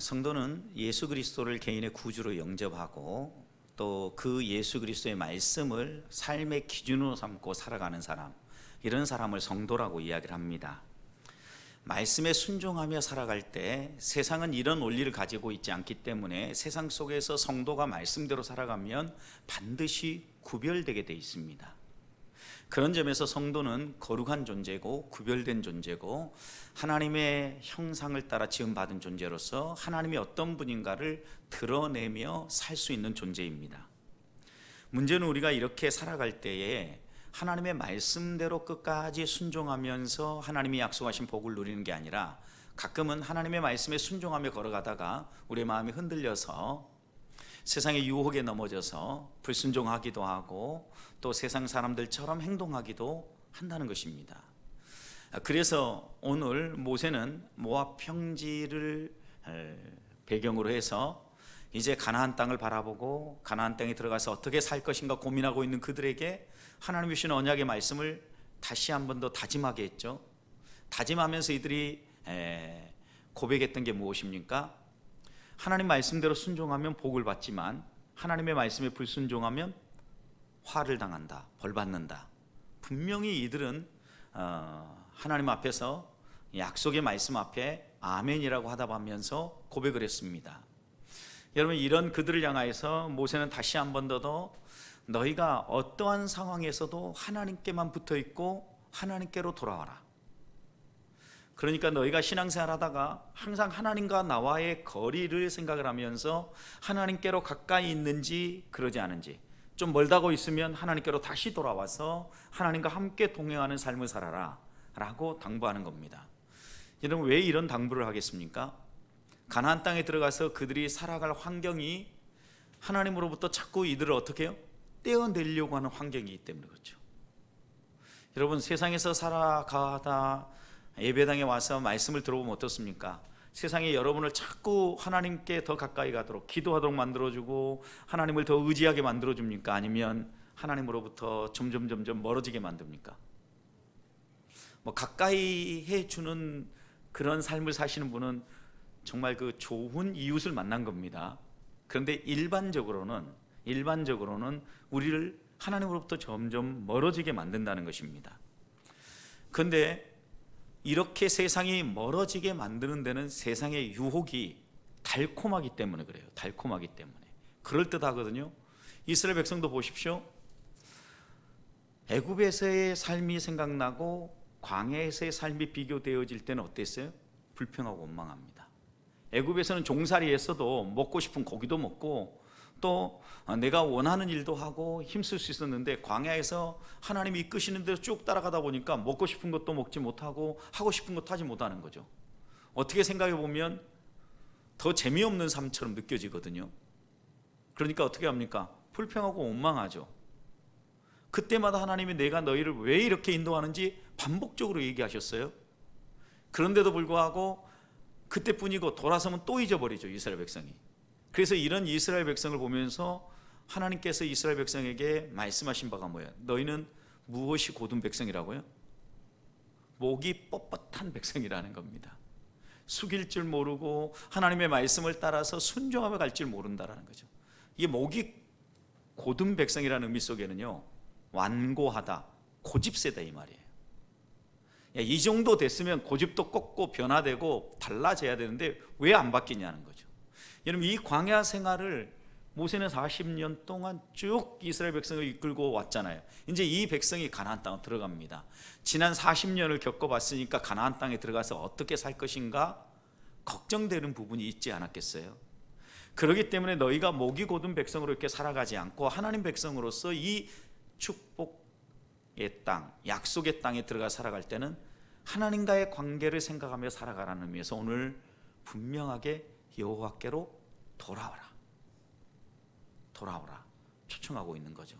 성도는 예수 그리스도를 개인의 구주로 영접하고 또 그 예수 그리스도의 말씀을 삶의 기준으로 삼고 살아가는 사람, 이런 사람을 성도라고 이야기를 합니다. 말씀에 순종하며 살아갈 때 세상은 이런 원리를 가지고 있지 않기 때문에 세상 속에서 성도가 말씀대로 살아가면 반드시 구별되게 돼 있습니다. 그런 점에서 성도는 거룩한 존재고 구별된 존재고 하나님의 형상을 따라 지음받은 존재로서 하나님이 어떤 분인가를 드러내며 살 수 있는 존재입니다. 문제는 우리가 이렇게 살아갈 때에 하나님의 말씀대로 끝까지 순종하면서 하나님이 약속하신 복을 누리는 게 아니라 가끔은 하나님의 말씀에 순종하며 걸어가다가 우리의 마음이 흔들려서 세상의 유혹에 넘어져서 불순종하기도 하고 또 세상 사람들처럼 행동하기도 한다는 것입니다. 그래서 오늘 모세는 모압 평지를 배경으로 해서 이제 가나안 땅을 바라보고 가나안 땅에 들어가서 어떻게 살 것인가 고민하고 있는 그들에게 하나님이 주신 언약의 말씀을 다시 한 번 더 다짐하게 했죠. 다짐하면서 이들이 고백했던 게 무엇입니까? 하나님 말씀대로 순종하면 복을 받지만 하나님의 말씀에 불순종하면 화를 당한다, 벌 받는다. 분명히 이들은 하나님 앞에서 약속의 말씀 앞에 아멘이라고 하다 보면서 고백을 했습니다. 여러분, 이런 그들을 향하여서 모세는 다시 한 번 더 너희가 어떠한 상황에서도 하나님께만 붙어 있고 하나님께로 돌아와라. 그러니까 너희가 신앙생활 하다가 항상 하나님과 나와의 거리를 생각을 하면서 하나님께로 가까이 있는지 그러지 않은지, 좀 멀다고 있으면 하나님께로 다시 돌아와서 하나님과 함께 동행하는 삶을 살아라 라고 당부하는 겁니다. 여러분, 왜 이런 당부를 하겠습니까? 가나안 땅에 들어가서 그들이 살아갈 환경이 하나님으로부터 자꾸 이들을 어떻게 해요? 떼어내려고 하는 환경이기 때문에 그렇죠. 여러분, 세상에서 살아가다 예배당에 와서 말씀을 들어보면 어떻습니까? 세상에 여러분을 자꾸 하나님께 더 가까이 가도록 기도하도록 만들어주고 하나님을 더 의지하게 만들어줍니까? 아니면 하나님으로부터 점점 멀어지게 만듭니까? 가까이 해주는 그런 삶을 사시는 분은 정말 그 좋은 이웃을 만난 겁니다. 그런데 일반적으로는 우리를 하나님으로부터 점점 멀어지게 만든다는 것입니다. 그런데 이렇게 세상이 멀어지게 만드는 데는 세상의 유혹이 달콤하기 때문에 그래요. 달콤하기 때문에 그럴듯하거든요. 이스라엘 백성도 보십시오. 애굽에서의 삶이 생각나고 광야에서의 삶이 비교되어질 때는 어땠어요? 불평하고 원망합니다. 애굽에서는 종살이 했어도 먹고 싶은 고기도 먹고 또 내가 원하는 일도 하고 힘쓸 수 있었는데 광야에서 하나님이 이끄시는 대로 쭉 따라가다 보니까 먹고 싶은 것도 먹지 못하고 하고 싶은 것도 하지 못하는 거죠. 어떻게 생각해 보면 더 재미없는 삶처럼 느껴지거든요. 그러니까 어떻게 합니까? 불평하고 원망하죠. 그때마다 하나님이 내가 너희를 왜 이렇게 인도하는지 반복적으로 얘기하셨어요. 그런데도 불구하고 그때뿐이고 돌아서면 또 잊어버리죠, 이스라엘 백성이. 그래서 이런 이스라엘 백성을 보면서 하나님께서 이스라엘 백성에게 말씀하신 바가 뭐예요? 너희는 무엇이 고든 백성이라고요? 목이 뻣뻣한 백성이라는 겁니다. 숙일 줄 모르고 하나님의 말씀을 따라서 순종하며 갈 줄 모른다라는 거죠. 이게 목이 고든 백성이라는 의미 속에는요, 완고하다, 고집세다 이 말이에요. 이 정도 됐으면 고집도 꺾고 변화되고 달라져야 되는데 왜 안 바뀌냐는 거죠. 여러분, 이 광야 생활을 모세는 40년 동안 쭉 이스라엘 백성을 이끌고 왔잖아요. 이제 이 백성이 가나안 땅에 들어갑니다. 지난 40년을 겪어봤으니까 가나안 땅에 들어가서 어떻게 살 것인가 걱정되는 부분이 있지 않았겠어요? 그렇기 때문에 너희가 목이 곧은 백성으로 이렇게 살아가지 않고 하나님 백성으로서 이 축복의 땅, 약속의 땅에 들어가 살아갈 때는 하나님과의 관계를 생각하며 살아가라는 의미에서 오늘 분명하게 여호와께로 돌아오라 초청하고 있는 거죠.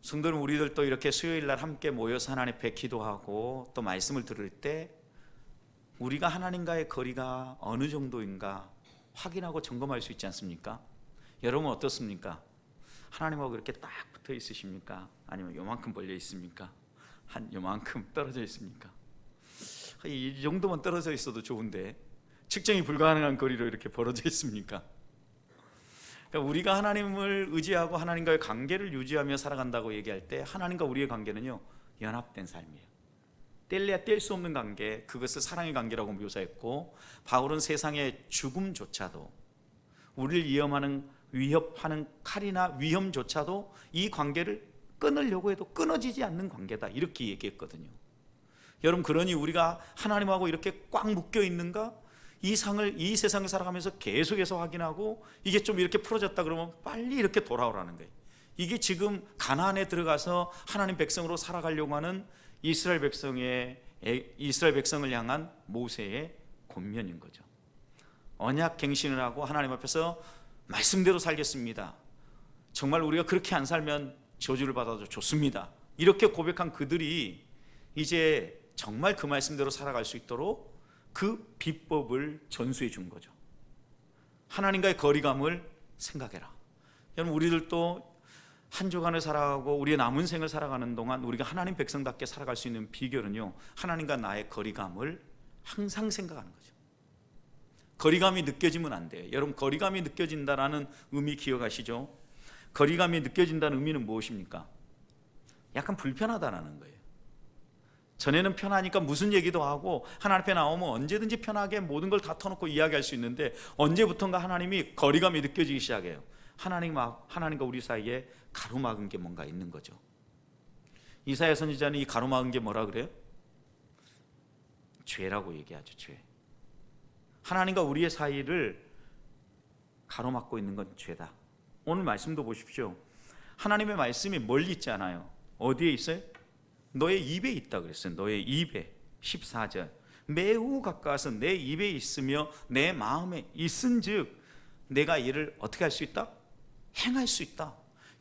성도는 우리들도 이렇게 수요일날 함께 모여서 하나님 앞에 기도하고 또 말씀을 들을 때 우리가 하나님과의 거리가 어느 정도인가 확인하고 점검할 수 있지 않습니까? 여러분 어떻습니까? 하나님하고 이렇게 딱 붙어 있으십니까? 아니면 요만큼 벌려 있습니까? 한 요만큼 떨어져 있습니까? 이 정도만 떨어져 있어도 좋은데 측정이 불가능한 거리로 이렇게 벌어져 있습니까? 그러니까 우리가 하나님을 의지하고 하나님과의 관계를 유지하며 살아간다고 얘기할 때 하나님과 우리의 관계는요, 연합된 삶이에요. 뗄래야 뗄 수 없는 관계, 그것을 사랑의 관계라고 묘사했고, 바울은 세상의 죽음조차도, 우리를 위협하는 칼이나 위험조차도 이 관계를 끊으려고 해도 끊어지지 않는 관계다, 이렇게 얘기했거든요. 여러분, 그러니 우리가 하나님하고 이렇게 꽉 묶여 있는가? 이 세상을 살아가면서 계속해서 확인하고, 이게 좀 이렇게 풀어졌다 그러면 빨리 이렇게 돌아오라는 거예요. 이게 지금 가나안에 들어가서 하나님 백성으로 살아가려고 하는 이스라엘 백성을 향한 모세의 권면인 거죠. 언약 갱신을 하고 하나님 앞에서 말씀대로 살겠습니다. 정말 우리가 그렇게 안 살면 저주를 받아도 좋습니다. 이렇게 고백한 그들이 이제 정말 그 말씀대로 살아갈 수 있도록 그 비법을 전수해 준 거죠. 하나님과의 거리감을 생각해라. 여러분, 우리들도 한 주간을 살아가고 우리의 남은 생을 살아가는 동안 우리가 하나님 백성답게 살아갈 수 있는 비결은요, 하나님과 나의 거리감을 항상 생각하는 거죠. 거리감이 느껴지면 안 돼요. 여러분, 거리감이 느껴진다라는 의미 기억하시죠? 거리감이 느껴진다는 의미는 무엇입니까? 약간 불편하다라는 거예요. 전에는 편하니까 무슨 얘기도 하고 하나님 앞에 나오면 언제든지 편하게 모든 걸 다 터놓고 이야기할 수 있는데, 언제부턴가 하나님이 거리감이 느껴지기 시작해요. 하나님과 우리 사이에 가로막은 게 뭔가 있는 거죠. 이사야 선지자는 이 가로막은 게 뭐라 그래요? 죄라고 얘기하죠. 죄. 하나님과 우리의 사이를 가로막고 있는 건 죄다. 오늘 말씀도 보십시오. 하나님의 말씀이 멀리 있지 않아요. 어디에 있어요? 너의 입에 있다 그랬어요. 너의 입에. 14절. 매우 가까워서 내 입에 있으며 내 마음에 있은즉 내가 이를 어떻게 할 수 있다? 행할 수 있다.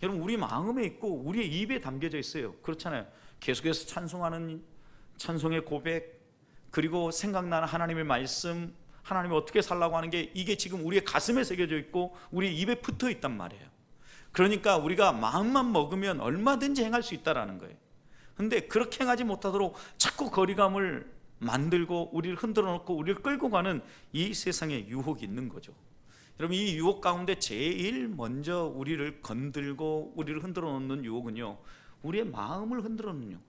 여러분, 우리 마음에 있고 우리의 입에 담겨져 있어요. 그렇잖아요. 계속해서 찬송하는 찬송의 고백, 그리고 생각나는 하나님의 말씀, 하나님이 어떻게 살라고 하는 게 이게 지금 우리의 가슴에 새겨져 있고 우리 입에 붙어 있단 말이에요. 그러니까 우리가 마음만 먹으면 얼마든지 행할 수 있다라는 거예요. 근데 그렇게 행하지 못하도록 자꾸 거리감을 만들고 우리를 흔들어 놓고 우리를 끌고 가는 이 세상에 유혹이 있는 거죠. 여러분, 이 유혹 가운데 제일 먼저 우리를 건들고 우리를 흔들어 놓는 유혹은요, 우리의 마음을 흔들어 놓는 유혹.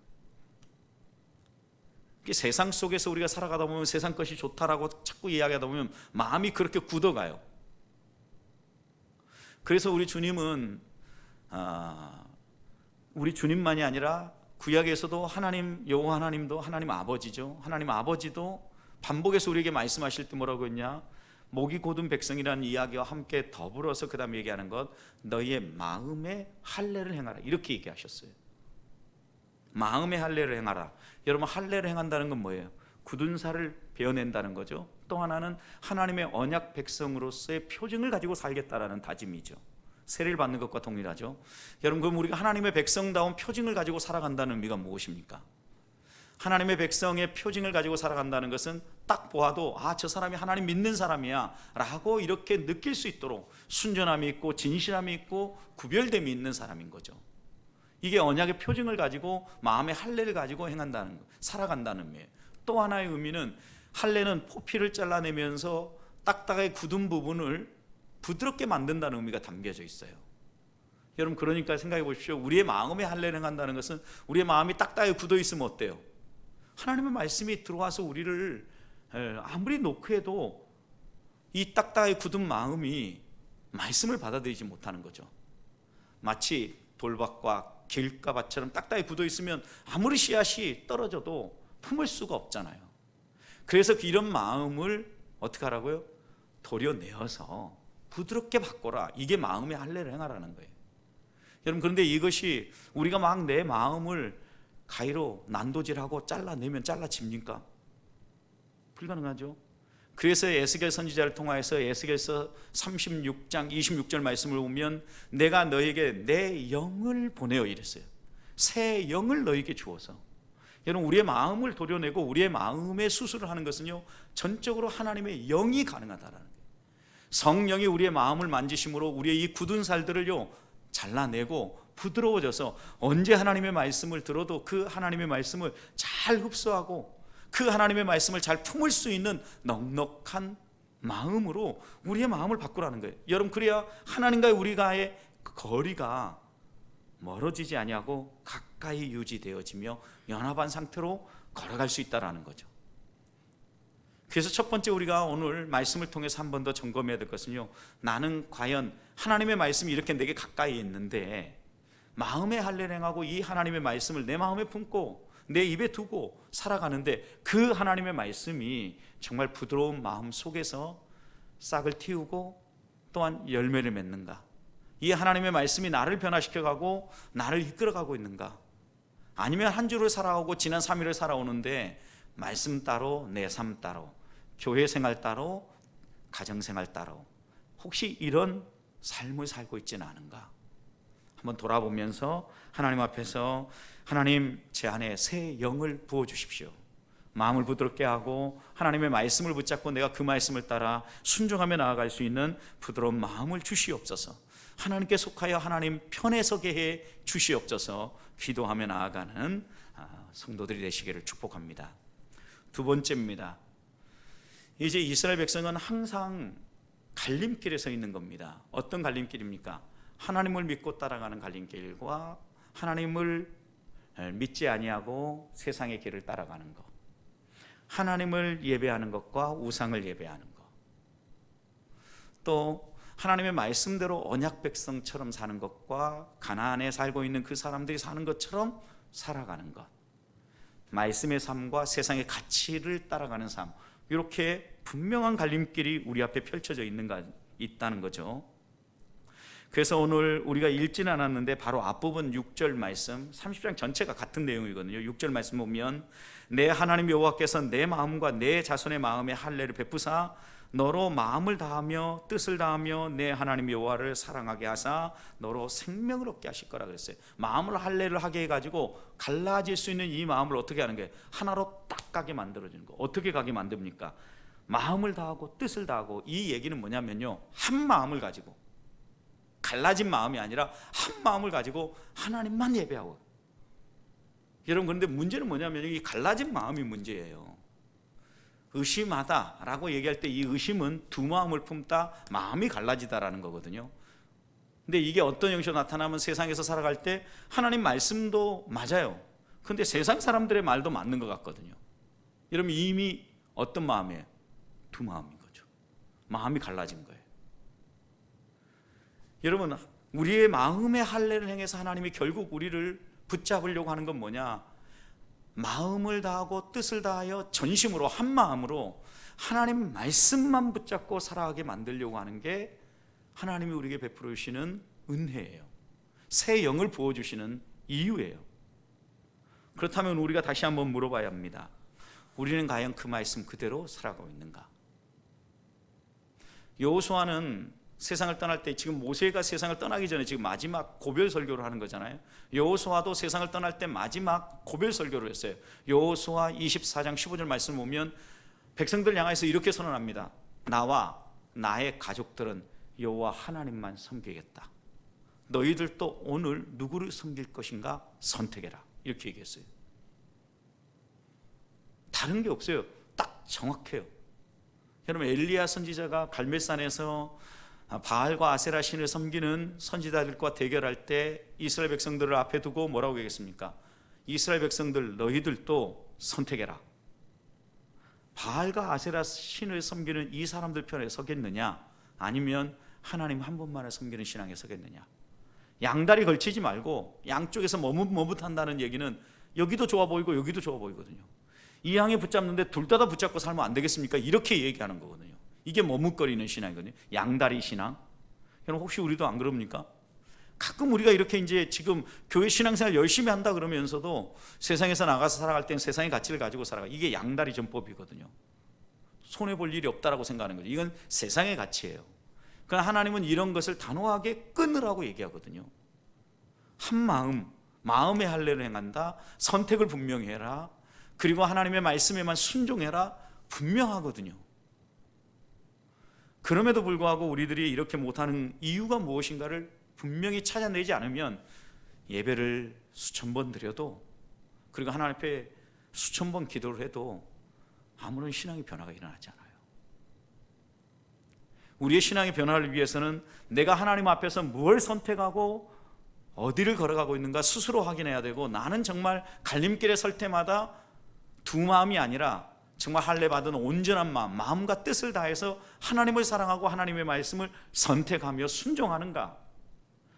세상 속에서 우리가 살아가다 보면 세상 것이 좋다라고 자꾸 이야기하다 보면 마음이 그렇게 굳어가요. 그래서 우리 주님은 우리 주님만이 아니라 구약에서도 하나님 여호와 하나님도 하나님 아버지죠. 하나님 아버지도 반복해서 우리에게 말씀하실 때 뭐라고 했냐? 목이 곧은 백성이라는 이야기와 함께 더불어서 그 다음에 얘기하는 것, 너희의 마음의 할례를 행하라, 이렇게 얘기하셨어요. 마음의 할례를 행하라. 여러분, 할례를 행한다는 건 뭐예요? 굳은 살을 베어낸다는 거죠. 또 하나는 하나님의 언약 백성으로서의 표징을 가지고 살겠다라는 다짐이죠. 세례를 받는 것과 동일하죠. 여러분, 그럼 우리가 하나님의 백성다운 표징을 가지고 살아간다는 의미가 무엇입니까? 하나님의 백성의 표징을 가지고 살아간다는 것은 딱 보아도 저 사람이 하나님 믿는 사람이야 라고 이렇게 느낄 수 있도록 순전함이 있고 진실함이 있고 구별됨이 있는 사람인 거죠. 이게 언약의 표징을 가지고 마음의 할례를 가지고 행한다는 거, 살아간다는 의미예요. 또 하나의 의미는, 할례는 포피를 잘라내면서 딱딱하게 굳은 부분을 부드럽게 만든다는 의미가 담겨져 있어요. 여러분, 그러니까 생각해 보십시오. 우리의 마음의 할례를 행한다는 것은 우리의 마음이 딱딱하게 굳어 있으면 어때요? 하나님의 말씀이 들어와서 우리를 아무리 놓고 해도 이 딱딱하게 굳은 마음이 말씀을 받아들이지 못하는 거죠. 마치 돌밭과 길가밭처럼 딱딱하게 굳어 있으면 아무리 씨앗이 떨어져도 품을 수가 없잖아요. 그래서 이런 마음을 어떻게 하라고요? 도려내어서 부드럽게 바꿔라. 이게 마음의 할례를 행하라는 거예요. 여러분, 그런데 이것이 우리가 막 내 마음을 가위로 난도질하고 잘라내면 잘라집니까? 불가능하죠. 그래서 에스겔 선지자를 통하여서 에스겔서 36장 26절 말씀을 보면, 내가 너에게 내 영을 보내어 이랬어요. 새 영을 너에게 주어서. 여러분, 우리의 마음을 도려내고 우리의 마음의 수술을 하는 것은요, 전적으로 하나님의 영이 가능하다라는 거예요. 성령이 우리의 마음을 만지심으로 우리의 이 굳은 살들을요 잘라내고 부드러워져서 언제 하나님의 말씀을 들어도 그 하나님의 말씀을 잘 흡수하고 그 하나님의 말씀을 잘 품을 수 있는 넉넉한 마음으로 우리의 마음을 바꾸라는 거예요. 여러분, 그래야 하나님과의 우리가의 거리가 멀어지지 아니하고 가까이 유지되어지며 연합한 상태로 걸어갈 수 있다는 거죠. 그래서 첫 번째 우리가 오늘 말씀을 통해서 한 번 더 점검해야 될 것은요, 나는 과연 하나님의 말씀이 이렇게 내게 가까이 있는데 마음의 할례를 행하고 이 하나님의 말씀을 내 마음에 품고 내 입에 두고 살아가는데 그 하나님의 말씀이 정말 부드러운 마음 속에서 싹을 틔우고 또한 열매를 맺는가? 이 하나님의 말씀이 나를 변화시켜가고 나를 이끌어가고 있는가? 아니면 한 주를 살아오고 지난 3일을 살아오는데 말씀 따로 내 삶 따로 교회 생활 따로 가정 생활 따로 혹시 이런 삶을 살고 있지는 않은가? 한번 돌아보면서 하나님 앞에서 하나님, 제 안에 새 영을 부어주십시오. 마음을 부드럽게 하고 하나님의 말씀을 붙잡고 내가 그 말씀을 따라 순종하며 나아갈 수 있는 부드러운 마음을 주시옵소서. 하나님께 속하여 하나님 편에 서게 해 주시옵소서. 기도하며 나아가는 성도들이 되시기를 축복합니다. 두 번째입니다. 이제 이스라엘 백성은 항상 갈림길에 서 있는 겁니다. 어떤 갈림길입니까? 하나님을 믿고 따라가는 갈림길과 하나님을 믿지 아니하고 세상의 길을 따라가는 것, 하나님을 예배하는 것과 우상을 예배하는 것, 또 하나님의 말씀대로 언약 백성처럼 사는 것과 가나안에 살고 있는 그 사람들이 사는 것처럼 살아가는 것, 말씀의 삶과 세상의 가치를 따라가는 삶, 이렇게 분명한 갈림길이 우리 앞에 펼쳐져 있다는 거죠. 그래서 오늘 우리가 읽지는 않았는데 바로 앞부분 6절 말씀, 30장 전체가 같은 내용이거든요. 6절 말씀 보면 내 하나님 여호와께서 내 마음과 내 자손의 마음에 할례를 베푸사 너로 마음을 다하며 뜻을 다하며 내 하나님 여호와를 사랑하게 하사 너로 생명을 얻게 하실 거라 그랬어요. 마음을 할례를 하게 해가지고 갈라질 수 있는 이 마음을 어떻게 하는 거예요? 하나로 딱 가게 만들어주는 거. 어떻게 가게 만듭니까? 마음을 다하고 뜻을 다하고. 이 얘기는 뭐냐면요, 한 마음을 가지고, 갈라진 마음이 아니라 한 마음을 가지고 하나님만 예배하고. 여러분, 그런데 문제는 뭐냐면 이 갈라진 마음이 문제예요. 의심하다라고 얘기할 때 이 의심은 두 마음을 품다, 마음이 갈라지다라는 거거든요. 근데 이게 어떤 형식으로 나타나면 세상에서 살아갈 때 하나님 말씀도 맞아요. 근데 세상 사람들의 말도 맞는 것 같거든요. 여러분, 이미 어떤 마음이에요? 두 마음인 거죠. 마음이 갈라진 거예요. 여러분, 우리의 마음의 할례를 행해서 하나님이 결국 우리를 붙잡으려고 하는 건 뭐냐? 마음을 다하고 뜻을 다하여 전심으로 한 마음으로 하나님 말씀만 붙잡고 살아가게 만들려고 하는 게 하나님이 우리에게 베풀어 주시는 은혜예요. 새 영을 부어주시는 이유예요. 그렇다면 우리가 다시 한번 물어봐야 합니다. 우리는 과연 그 말씀 그대로 살아가고 있는가? 여호수아는 세상을 떠날 때, 지금 모세가 세상을 떠나기 전에 지금 마지막 고별 설교를 하는 거잖아요. 여호수아도 세상을 떠날 때 마지막 고별 설교를 했어요. 여호수아 24장 15절 말씀 보면 백성들 향해서 이렇게 선언합니다. 나와 나의 가족들은 여호와 하나님만 섬기겠다. 너희들도 오늘 누구를 섬길 것인가 선택해라. 이렇게 얘기했어요. 다른 게 없어요. 딱 정확해요. 여러분, 엘리야 선지자가 갈멜산에서 바알과 아세라 신을 섬기는 선지자들과 대결할 때 이스라엘 백성들을 앞에 두고 뭐라고 얘기했습니까? 이스라엘 백성들, 너희들도 선택해라. 바알과 아세라 신을 섬기는 이 사람들 편에 서겠느냐, 아니면 하나님 한 분만을 섬기는 신앙에 서겠느냐. 양다리 걸치지 말고 양쪽에서 머뭇머뭇한다는 얘기는 여기도 좋아 보이고 여기도 좋아 보이거든요. 이 양에 붙잡는데 둘 다 붙잡고 살면 안 되겠습니까? 이렇게 얘기하는 거거든요. 이게 머뭇거리는 신앙이거든요. 양다리 신앙. 여러분, 혹시 우리도 안 그럽니까? 가끔 우리가 이렇게 이제 지금 교회 신앙생활 열심히 한다 그러면서도 세상에서 나가서 살아갈 땐 세상의 가치를 가지고 살아가. 이게 양다리 전법이거든요. 손해볼 일이 없다라고 생각하는 거죠. 이건 세상의 가치예요. 그러나 하나님은 이런 것을 단호하게 끊으라고 얘기하거든요. 한 마음, 마음의 할례를 행한다. 선택을 분명히 해라. 그리고 하나님의 말씀에만 순종해라. 분명하거든요. 그럼에도 불구하고 우리들이 이렇게 못하는 이유가 무엇인가를 분명히 찾아내지 않으면 예배를 수천 번 드려도, 그리고 하나님 앞에 수천 번 기도를 해도 아무런 신앙의 변화가 일어나지 않아요. 우리의 신앙의 변화를 위해서는 내가 하나님 앞에서 뭘 선택하고 어디를 걸어가고 있는가 스스로 확인해야 되고, 나는 정말 갈림길에 설 때마다 두 마음이 아니라 정말 할례 받은 온전한 마음, 마음과 뜻을 다해서 하나님을 사랑하고 하나님의 말씀을 선택하며 순종하는가.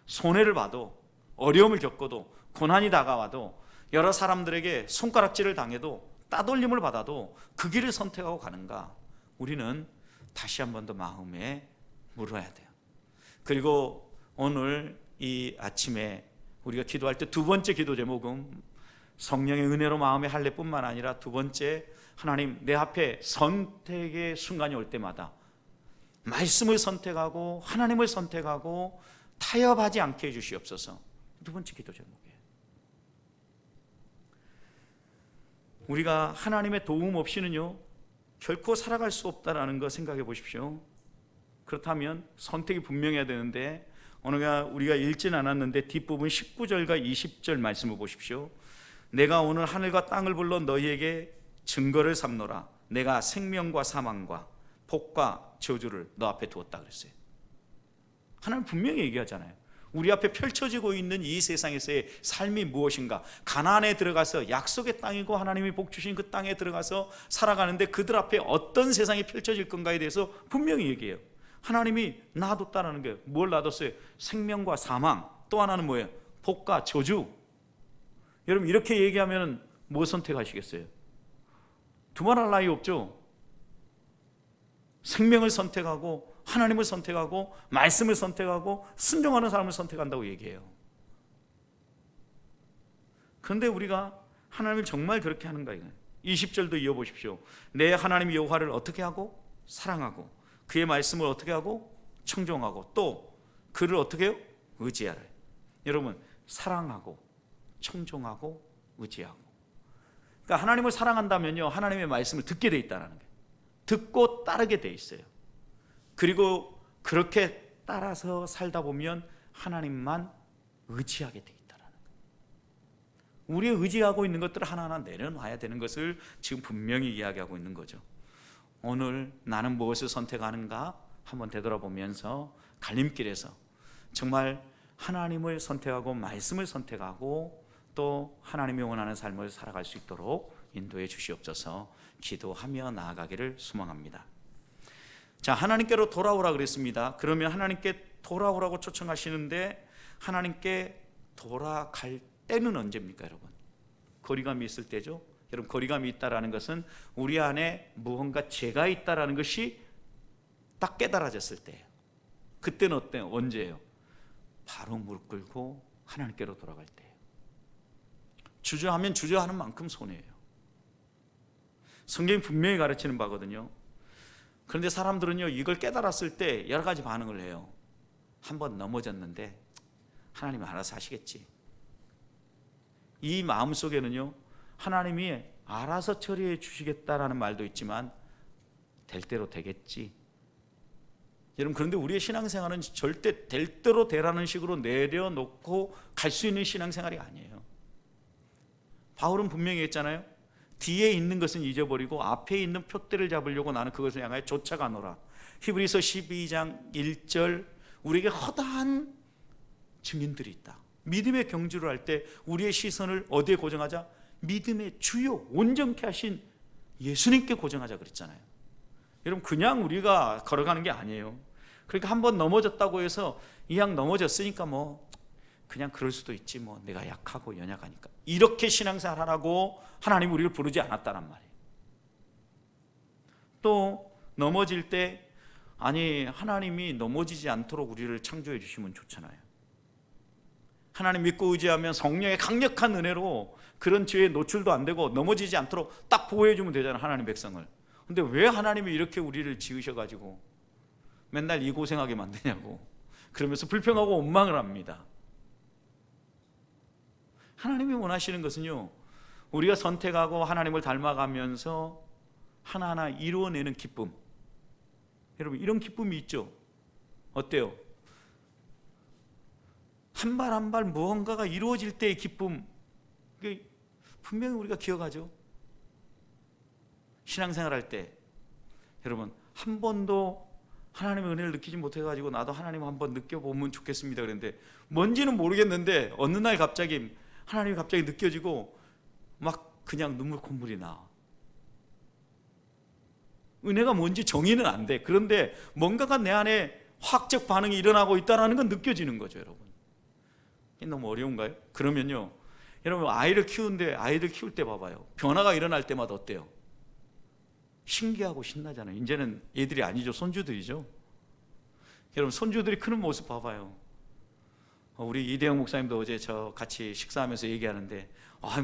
손해를 봐도, 어려움을 겪어도, 고난이 다가와도, 여러 사람들에게 손가락질을 당해도, 따돌림을 받아도 그 길을 선택하고 가는가. 우리는 다시 한 번 더 마음에 물어야 돼요. 그리고 오늘 이 아침에 우리가 기도할 때 두 번째 기도 제목은 성령의 은혜로 마음의 할례뿐만 아니라, 두 번째, 하나님 내 앞에 선택의 순간이 올 때마다 말씀을 선택하고 하나님을 선택하고 타협하지 않게 해주시옵소서. 두 번째 기도 제목이에요. 우리가 하나님의 도움 없이는요 결코 살아갈 수 없다라는 거 생각해 보십시오. 그렇다면 선택이 분명해야 되는데, 오늘 우리가 읽진 않았는데 뒷부분 19절과 20절 말씀을 보십시오. 내가 오늘 하늘과 땅을 불러 너희에게 증거를 삼노라. 내가 생명과 사망과 복과 저주를 너 앞에 두었다 그랬어요. 하나님 분명히 얘기하잖아요. 우리 앞에 펼쳐지고 있는 이 세상에서의 삶이 무엇인가. 가나안에 들어가서 약속의 땅이고 하나님이 복 주신 그 땅에 들어가서 살아가는데 그들 앞에 어떤 세상이 펼쳐질 건가에 대해서 분명히 얘기해요. 하나님이 놔뒀다는 게 뭘 놔뒀어요? 생명과 사망, 또 하나는 뭐예요? 복과 저주. 여러분 이렇게 얘기하면 뭐 선택하시겠어요? 두말할 나위 없죠. 생명을 선택하고 하나님을 선택하고 말씀을 선택하고 순종하는 사람을 선택한다고 얘기해요. 그런데 우리가 하나님을 정말 그렇게 하는가 이거예요. 20절도 이어보십시오. 내 하나님 여호와를 어떻게 하고? 사랑하고 그의 말씀을 어떻게 하고? 청종하고 또 그를 어떻게 해요? 의지하라. 여러분 사랑하고 청종하고 의지하고, 그러니까 하나님을 사랑한다면요 하나님의 말씀을 듣게 돼 있다는 거예요. 듣고 따르게 돼 있어요. 그리고 그렇게 따라서 살다 보면 하나님만 의지하게 돼 있다는 거예요. 우리의 의지하고 있는 것들을 하나하나 내려놔야 되는 것을 지금 분명히 이야기하고 있는 거죠. 오늘 나는 무엇을 선택하는가 한번 되돌아보면서 갈림길에서 정말 하나님을 선택하고 말씀을 선택하고 또 하나님이 원하는 삶을 살아갈 수 있도록 인도해 주시옵소서. 기도하며 나아가기를 소망합니다. 자, 하나님께로 돌아오라 그랬습니다. 그러면 하나님께 돌아오라고 초청하시는데 하나님께 돌아갈 때는 언제입니까, 여러분? 거리감이 있을 때죠. 여러분 거리감이 있다라는 것은 우리 안에 무언가 죄가 있다라는 것이 딱 깨달아졌을 때예요. 그때는 어때요? 언제예요? 바로 무릎 꿇고 하나님께로 돌아갈 때예요. 주저하면 주저하는 만큼 손해예요. 성경이 분명히 가르치는 바거든요. 그런데 사람들은요 이걸 깨달았을 때 여러 가지 반응을 해요. 한번 넘어졌는데 하나님이 알아서 하시겠지. 이 마음속에는요 하나님이 알아서 처리해 주시겠다라는 말도 있지만 될 대로 되겠지. 여러분 그런데 우리의 신앙생활은 절대 될 대로 되라는 식으로 내려놓고 갈 수 있는 신앙생활이 아니에요. 바울은 분명히 했잖아요. 뒤에 있는 것은 잊어버리고 앞에 있는 표대를 잡으려고 나는 그것을 향하여 쫓아가노라. 히브리서 12장 1절, 우리에게 허다한 증인들이 있다. 믿음의 경주를 할 때 우리의 시선을 어디에 고정하자? 믿음의 주요 온전케 하신 예수님께 고정하자 그랬잖아요. 여러분 그냥 우리가 걸어가는 게 아니에요. 그러니까 한번 넘어졌다고 해서 이왕 넘어졌으니까 뭐 그냥 그럴 수도 있지, 뭐 내가 약하고 연약하니까, 이렇게 신앙생활 하라고 하나님 우리를 부르지 않았다란 말이에요. 또 넘어질 때 아니 하나님이 넘어지지 않도록 우리를 창조해 주시면 좋잖아요. 하나님 믿고 의지하면 성령의 강력한 은혜로 그런 죄에 노출도 안 되고 넘어지지 않도록 딱 보호해 주면 되잖아요, 하나님 백성을. 근데 왜 하나님이 이렇게 우리를 지으셔가지고 맨날 이 고생하게 만드냐고 그러면서 불평하고 원망을 합니다. 하나님이 원하시는 것은요 우리가 선택하고 하나님을 닮아가면서 하나하나 이루어내는 기쁨. 여러분 이런 기쁨이 있죠. 어때요? 한 발 한 발 무언가가 이루어질 때의 기쁨, 분명히 우리가 기억하죠. 신앙생활 할 때 여러분 한 번도 하나님의 은혜를 느끼지 못해가지고 나도 하나님 한번 느껴보면 좋겠습니다 그랬는데 뭔지는 모르겠는데 어느 날 갑자기 하나님이 갑자기 느껴지고 막 그냥 눈물 콧물이 나. 은혜가 뭔지 정의는 안 돼. 그런데 뭔가가 내 안에 화학적 반응이 일어나고 있다는 건 느껴지는 거죠 여러분. 이게 너무 어려운가요? 그러면요 여러분 아이들 키울 때 봐봐요. 변화가 일어날 때마다 어때요? 신기하고 신나잖아요. 이제는 애들이 아니죠. 손주들이죠. 여러분 손주들이 크는 모습 봐봐요. 우리 이대영 목사님도 어제 저 같이 식사하면서 얘기하는데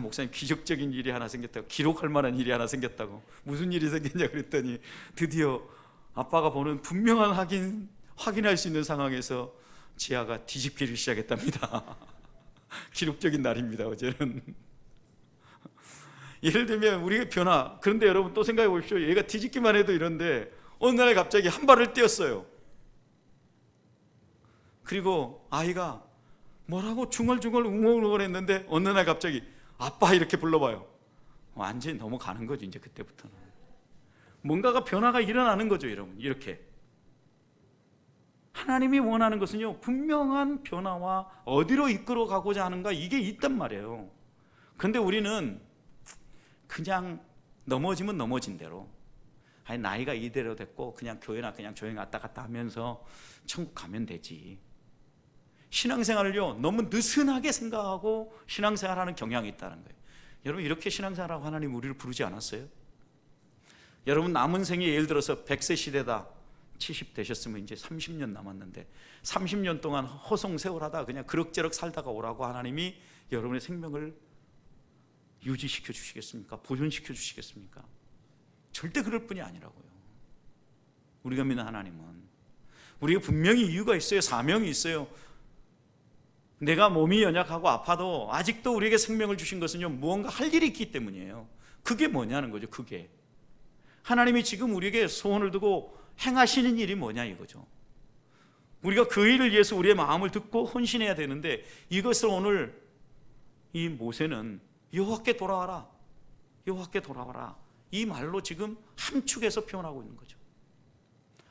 목사님 기적적인 일이 하나 생겼다고, 기록할 만한 일이 하나 생겼다고. 무슨 일이 생겼냐 그랬더니 드디어 아빠가 보는 분명한 확인할 수 있는 상황에서 지아가 뒤집기를 시작했답니다. 기록적인 날입니다 어제는. 예를 들면 우리의 변화. 그런데 여러분 또 생각해 보십시오. 얘가 뒤집기만 해도 이런데 어느 날 갑자기 한 발을 떼었어요. 그리고 아이가 뭐라고 중얼중얼 웅얼웅얼 했는데 어느 날 갑자기 아빠 이렇게 불러봐요. 완전히 넘어가는 거죠. 이제 그때부터는 뭔가가 변화가 일어나는 거죠 여러분. 이렇게 하나님이 원하는 것은요 분명한 변화와 어디로 이끌어 가고자 하는가 이게 있단 말이에요. 그런데 우리는 그냥 넘어지면 넘어진 대로, 아니 나이가 이대로 됐고 그냥 교회나 그냥 조용히 왔다 갔다 하면서 천국 가면 되지. 신앙생활을요 너무 느슨하게 생각하고 신앙생활하는 경향이 있다는 거예요. 여러분 이렇게 신앙생활하고 하나님 우리를 부르지 않았어요? 여러분 남은 생이 예를 들어서 100세 시대다, 70 되셨으면 이제 30년 남았는데 30년 동안 허송세월하다 그냥 그럭저럭 살다가 오라고 하나님이 여러분의 생명을 유지시켜 주시겠습니까? 보존시켜 주시겠습니까? 절대 그럴 뿐이 아니라고요. 우리가 믿는 하나님은 우리가 분명히 이유가 있어요. 사명이 있어요. 내가 몸이 연약하고 아파도 아직도 우리에게 생명을 주신 것은요 무언가 할 일이 있기 때문이에요. 그게 뭐냐는 거죠. 그게 하나님이 지금 우리에게 소원을 두고 행하시는 일이 뭐냐 이거죠. 우리가 그 일을 위해서 우리의 마음을 듣고 헌신해야 되는데 이것을 오늘 이 모세는 여호와께 돌아와라, 여호와께 돌아와라 이 말로 지금 함축해서 표현하고 있는 거죠.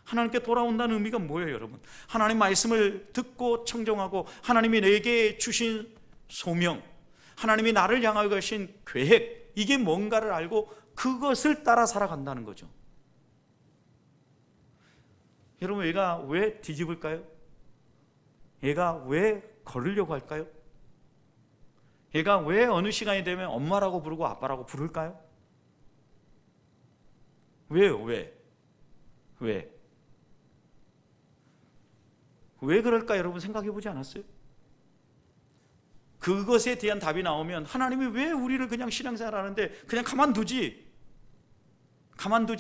하나님께 돌아온다는 의미가 뭐예요 여러분? 하나님 말씀을 듣고 청정하고 하나님이 내게 주신 소명, 하나님이 나를 향하여 가신 계획, 이게 뭔가를 알고 그것을 따라 살아간다는 거죠. 여러분 얘가 왜 뒤집을까요? 얘가 왜 걸으려고 할까요? 얘가 왜 어느 시간이 되면 엄마라고 부르고 아빠라고 부를까요? 왜요? 왜 그럴까 여러분 생각해 보지 않았어요? 그것에 대한 답이 나오면 하나님이 왜 우리를 그냥 신앙생활 하는데 그냥 가만두지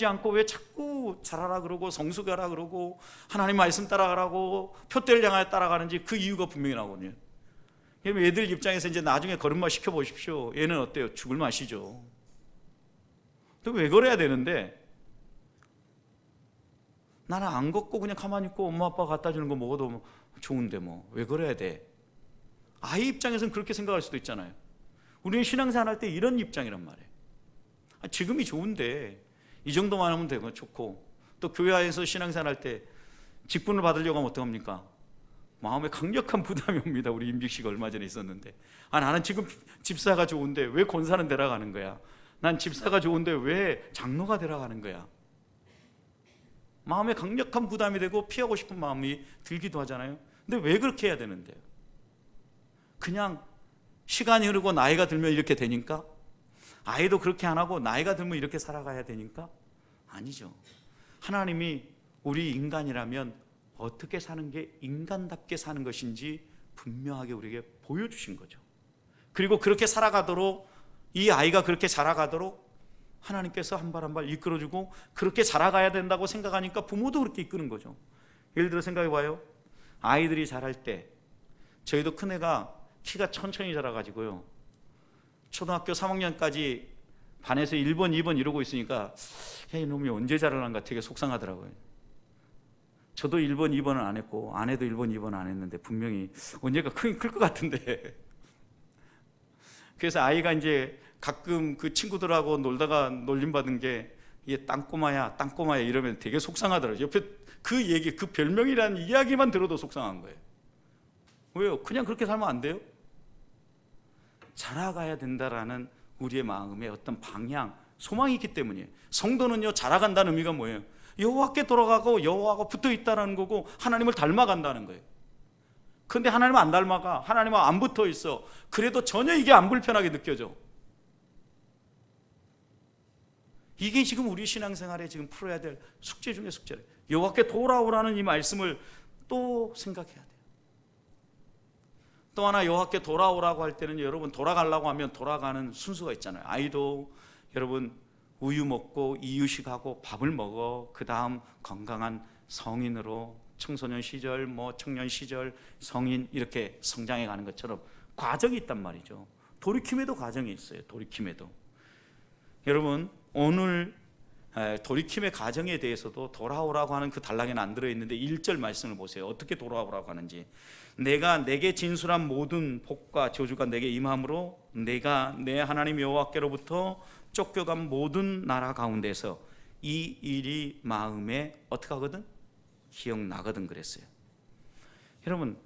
않고 왜 자꾸 잘하라 그러고 성숙하라 그러고 하나님 말씀 따라가라고 표대를 향하여 따라가는지 그 이유가 분명히 나오거든요. 얘들 입장에서 이제 나중에 걸음마 시켜보십시오. 얘는 어때요? 죽을 맛이죠. 또 왜 그래야 되는데 나는 안 걷고 그냥 가만히 있고 엄마 아빠가 갖다 주는 거 먹어도 좋은데 뭐 왜 그래야 돼? 아이 입장에서는 그렇게 생각할 수도 있잖아요. 우리는 신앙생활 할 때 이런 입장이란 말이에요. 지금이 좋은데 이 정도만 하면 되고 좋고, 또 교회 안에서 신앙생활 할 때 직분을 받으려고 하면 어떡합니까? 마음에 강력한 부담이 옵니다. 우리 임직 씨가 얼마 전에 있었는데 나는 지금 집사가 좋은데 왜 권사는 데려가는 거야? 난 집사가 좋은데 왜 장로가 데려가는 거야? 마음에 강력한 부담이 되고 피하고 싶은 마음이 들기도 하잖아요. 근데 왜 그렇게 해야 되는데요? 그냥 시간이 흐르고 나이가 들면 이렇게 되니까? 아이도 그렇게 안 하고 나이가 들면 이렇게 살아가야 되니까? 아니죠. 하나님이 우리 인간이라면 어떻게 사는 게 인간답게 사는 것인지 분명하게 우리에게 보여주신 거죠. 그리고 그렇게 살아가도록, 이 아이가 그렇게 자라가도록 하나님께서 한 발 한 발 이끌어주고 그렇게 자라가야 된다고 생각하니까 부모도 그렇게 이끄는 거죠. 예를 들어 생각해 봐요. 아이들이 자랄 때 저희도 큰애가 키가 천천히 자라가지고요, 초등학교 3학년까지 반에서 1번, 2번 이러고 있으니까 이놈이 언제 자라는가 되게 속상하더라고요. 저도 1번, 2번은 안 했고 아내도 1번, 2번 안 했는데 분명히 언젠가 클 것 같은데 그래서 아이가 이제 가끔 그 친구들하고 놀다가 놀림받은 게 얘 땅꼬마야 이러면 되게 속상하더라고요. 옆에 그 얘기, 그 별명이라는 이야기만 들어도 속상한 거예요. 왜요? 그냥 그렇게 살면 안 돼요? 자라가야 된다라는 우리의 마음의 어떤 방향, 소망이 있기 때문이에요. 성도는요, 자라간다는 의미가 뭐예요? 여호와께 돌아가고 여호와가 붙어 있다는 거고 하나님을 닮아간다는 거예요. 그런데 하나님은 안 닮아가, 하나님은 안 붙어 있어. 그래도 전혀 이게 안 불편하게 느껴져. 이게 지금 우리 신앙생활에 지금 풀어야 될 숙제 중에 숙제래요. 여호와께 돌아오라는 이 말씀을 또 생각해야 돼요. 또 하나, 여호와께 돌아오라고 할 때는 여러분, 돌아가려고 하면 돌아가는 순서가 있잖아요. 아이도 여러분 우유 먹고 이유식하고 밥을 먹어. 그 다음 건강한 성인으로 청소년 시절, 청년 시절, 성인 이렇게 성장해 가는 것처럼 과정이 있단 말이죠. 돌이킴에도 과정이 있어요. 돌이킴에도. 여러분, 오늘 돌이킴의 과정에 대해서도 돌아오라고 하는 그 단락에는 안 들어있는데 1절 말씀을 보세요. 어떻게 돌아오라고 하는지. 내가 내게 진술한 모든 복과 저주가 내게 임함으로 내가 내 하나님 여호와께로부터 쫓겨간 모든 나라 가운데서 이 일이 마음에 어떻게 하거든? 기억나거든 그랬어요. 여러분,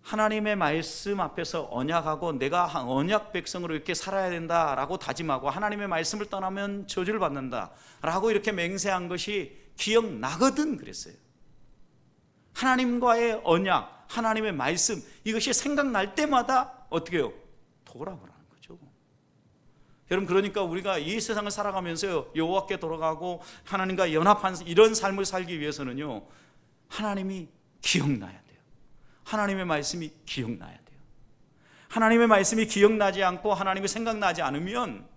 하나님의 말씀 앞에서 언약하고 내가 언약 백성으로 이렇게 살아야 된다라고 다짐하고 하나님의 말씀을 떠나면 저주를 받는다라고 이렇게 맹세한 것이 기억나거든 그랬어요. 하나님과의 언약, 하나님의 말씀, 이것이 생각날 때마다 어떻게 해요? 돌아오라는 거죠. 여러분, 그러니까 우리가 이 세상을 살아가면서 여호와께 돌아가고 하나님과 연합한 이런 삶을 살기 위해서는요, 하나님이 기억나야 돼요. 하나님의 말씀이 기억나야 돼요. 하나님의 말씀이 기억나지 않고 하나님이 생각나지 않으면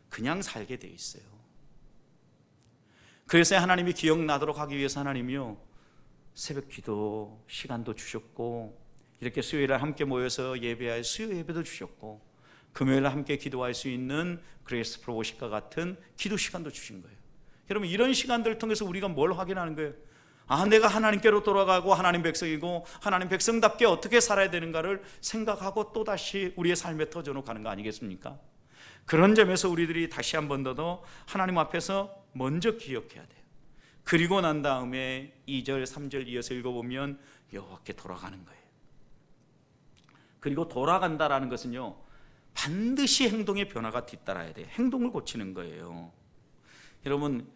그냥 살게 돼 있어요. 그래서 하나님이 기억나도록 하기 위해서 하나님이요, 새벽 기도 시간도 주셨고, 이렇게 수요일에 함께 모여서 예배할 수요 예배도 주셨고, 금요일에 함께 기도할 수 있는 그레이스 프로보십과 같은 기도 시간도 주신 거예요. 여러분, 이런 시간들을 통해서 우리가 뭘 확인하는 거예요? 내가 하나님께로 돌아가고 하나님 백성이고 하나님 백성답게 어떻게 살아야 되는가를 생각하고 또다시 우리의 삶에 터져놓고 가는 거 아니겠습니까? 그런 점에서 우리들이 다시 한 번 더 하나님 앞에서 먼저 기억해야 돼요. 그리고 난 다음에 2절 3절 이어서 읽어보면 여호와께 돌아가는 거예요. 그리고 돌아간다라는 것은요, 반드시 행동의 변화가 뒤따라야 돼요. 행동을 고치는 거예요. 여러분,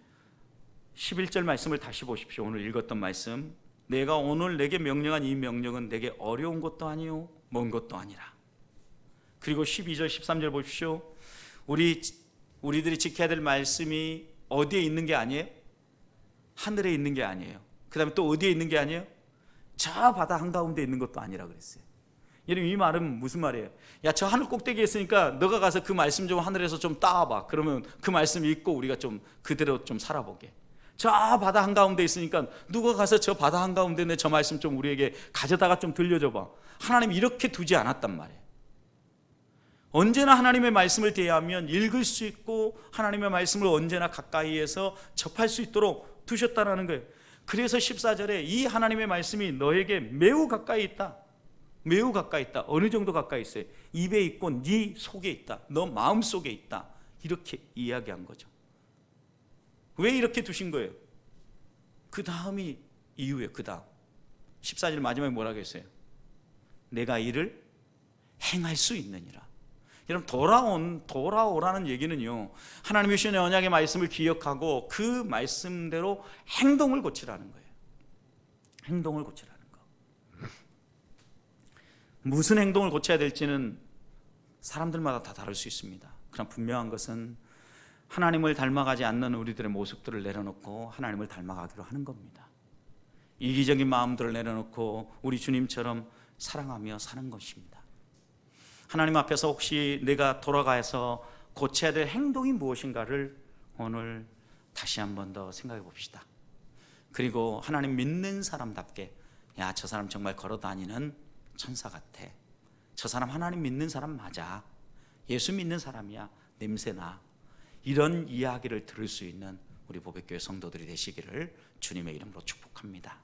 11절 말씀을 다시 보십시오. 오늘 읽었던 말씀. 내가 오늘 내게 명령한 이 명령은 내게 어려운 것도 아니요 먼 것도 아니라. 그리고 12절 13절 보십시오. 우리들이 지켜야 될 말씀이 어디에 있는 게 아니에요? 하늘에 있는 게 아니에요. 그 다음에 또 어디에 있는 게 아니에요? 저 바다 한가운데 있는 것도 아니라 그랬어요. 여러분, 이 말은 무슨 말이에요? 야, 저 하늘 꼭대기에 있으니까 너가 가서 그 말씀 좀 하늘에서 좀 따와봐. 그러면 그 말씀 읽고 우리가 좀 그대로 좀 살아보게. 저 바다 한가운데 있으니까 누가 가서 저 바다 한가운데 있는 저 말씀 좀 우리에게 가져다가 좀 들려줘봐. 하나님 이렇게 두지 않았단 말이에요. 언제나 하나님의 말씀을 대하면 읽을 수 있고 하나님의 말씀을 언제나 가까이에서 접할 수 있도록 두셨다는 거예요. 그래서 14절에 이 하나님의 말씀이 너에게 매우 가까이 있다. 매우 가까이 있다. 어느 정도 가까이 있어요? 입에 있고 네 속에 있다. 너 마음 속에 있다. 이렇게 이야기한 거죠. 왜 이렇게 두신 거예요? 그 다음이 이유예요. 그 다음 14절 마지막에 뭐라고 했어요? 내가 이를 행할 수 있느니라. 여러분, 돌아오라는 얘기는요, 하나님의 주신 언약의 말씀을 기억하고 그 말씀대로 행동을 고치라는 거예요. 행동을 고치라는 거. 무슨 행동을 고쳐야 될지는 사람들마다 다 다를 수 있습니다. 그러나 분명한 것은 하나님을 닮아가지 않는 우리들의 모습들을 내려놓고 하나님을 닮아가기로 하는 겁니다. 이기적인 마음들을 내려놓고 우리 주님처럼 사랑하며 사는 것입니다. 하나님 앞에서 혹시 내가 돌아가서 고쳐야 될 행동이 무엇인가를 오늘 다시 한 번 더 생각해 봅시다. 그리고 하나님 믿는 사람답게, 야, 저 사람 정말 걸어다니는 천사 같아. 저 사람 하나님 믿는 사람 맞아. 예수 믿는 사람이야. 냄새나. 이런 이야기를 들을 수 있는 우리 보배교회 성도들이 되시기를 주님의 이름으로 축복합니다.